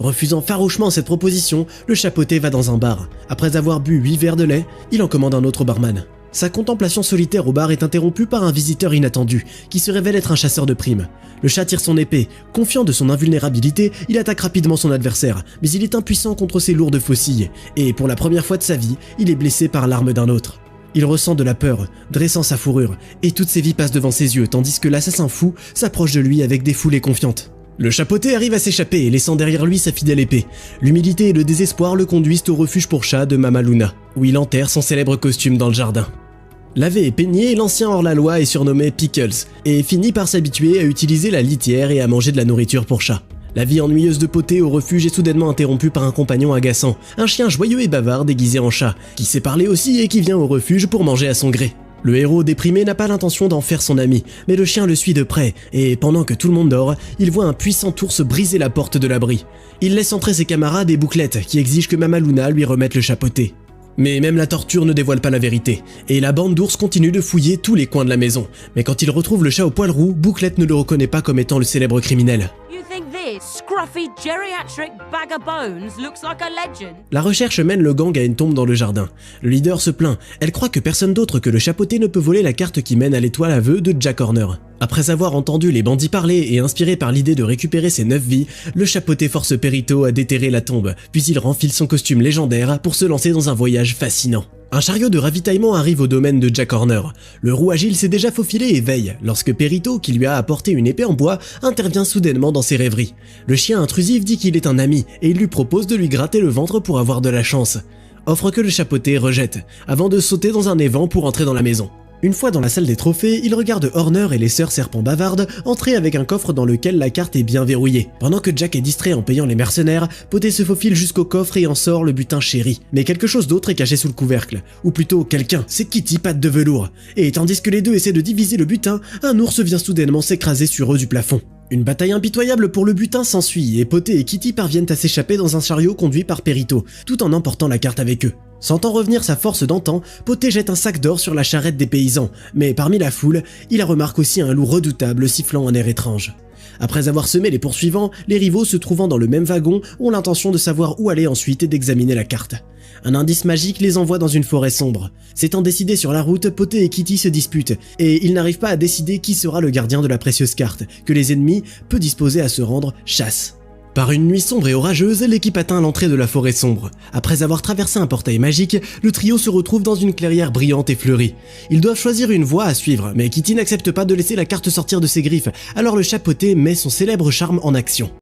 Refusant farouchement cette proposition, le chapeauté va dans un bar. Après avoir bu 8 verres de lait, il en commande un autre au barman. Sa contemplation solitaire au bar est interrompue par un visiteur inattendu, qui se révèle être un chasseur de primes. Le chat tire son épée. Confiant de son invulnérabilité, il attaque rapidement son adversaire, mais il est impuissant contre ses lourdes faucilles, et pour la première fois de sa vie, il est blessé par l'arme d'un autre. Il ressent de la peur, dressant sa fourrure, et toute ses vies passent devant ses yeux, tandis que l'assassin fou s'approche de lui avec des foulées confiantes. Le chapeauté arrive à s'échapper, laissant derrière lui sa fidèle épée. L'humilité et le désespoir le conduisent au refuge pour chats de Mama Luna, où il enterre son célèbre costume dans le jardin. Lavé et peigné, l'ancien hors-la-loi est surnommé Pickles, et finit par s'habituer à utiliser la litière et à manger de la nourriture pour chat. La vie ennuyeuse de Poté au refuge est soudainement interrompue par un compagnon agaçant, un chien joyeux et bavard déguisé en chat, qui sait parler aussi et qui vient au refuge pour manger à son gré. Le héros déprimé n'a pas l'intention d'en faire son ami, mais le chien le suit de près, et pendant que tout le monde dort, il voit un puissant ours briser la porte de l'abri. Il laisse entrer ses camarades et Bouclette, qui exigent que Mama Luna lui remette le chapeauté. Mais même la torture ne dévoile pas la vérité, et la bande d'ours continue de fouiller tous les coins de la maison. Mais quand il retrouve le chat au poil roux, Bouclette ne le reconnaît pas comme étant le célèbre criminel. Scruffy geriatric bag of bones looks like a legend. La recherche mène le gang à une tombe dans le jardin. Le leader se plaint, elle croit que personne d'autre que le chapeauté ne peut voler la carte qui mène à l'étoile à vœux de Jack Horner. Après avoir entendu les bandits parler et inspiré par l'idée de récupérer ses 9 vies, le chapeauté force Perito à déterrer la tombe, puis il renfile son costume légendaire pour se lancer dans un voyage fascinant. Un chariot de ravitaillement arrive au domaine de Jack Horner. Le roux agile s'est déjà faufilé et veille, lorsque Perito, qui lui a apporté une épée en bois, intervient soudainement dans ses rêveries. Le chien intrusif dit qu'il est un ami, et il lui propose de lui gratter le ventre pour avoir de la chance. Offre que le chapeauté rejette, avant de sauter dans un évent pour entrer dans la maison. Une fois dans la salle des trophées, il regarde Horner et les sœurs serpents bavardes entrer avec un coffre dans lequel la carte est bien verrouillée. Pendant que Jack est distrait en payant les mercenaires, Poté se faufile jusqu'au coffre et en sort le butin chéri. Mais quelque chose d'autre est caché sous le couvercle. Ou plutôt quelqu'un, c'est Kitty patte de velours. Et tandis que les deux essaient de diviser le butin, un ours vient soudainement s'écraser sur eux du plafond. Une bataille impitoyable pour le butin s'ensuit et Poté et Kitty parviennent à s'échapper dans un chariot conduit par Perito, tout en emportant la carte avec eux. Sentant revenir sa force d'antan, Poté jette un sac d'or sur la charrette des paysans, mais parmi la foule, il remarque aussi un loup redoutable sifflant un air étrange. Après avoir semé les poursuivants, les rivaux se trouvant dans le même wagon ont l'intention de savoir où aller ensuite et d'examiner la carte. Un indice magique les envoie dans une forêt sombre. S'étant décidés sur la route, Poté et Kitty se disputent, et ils n'arrivent pas à décider qui sera le gardien de la précieuse carte, que les ennemis, peu disposés à se rendre, chassent. Par une nuit sombre et orageuse, l'équipe atteint l'entrée de la forêt sombre. Après avoir traversé un portail magique, le trio se retrouve dans une clairière brillante et fleurie. Ils doivent choisir une voie à suivre, mais Kitty n'accepte pas de laisser la carte sortir de ses griffes, alors le chapeauté met son célèbre charme en action.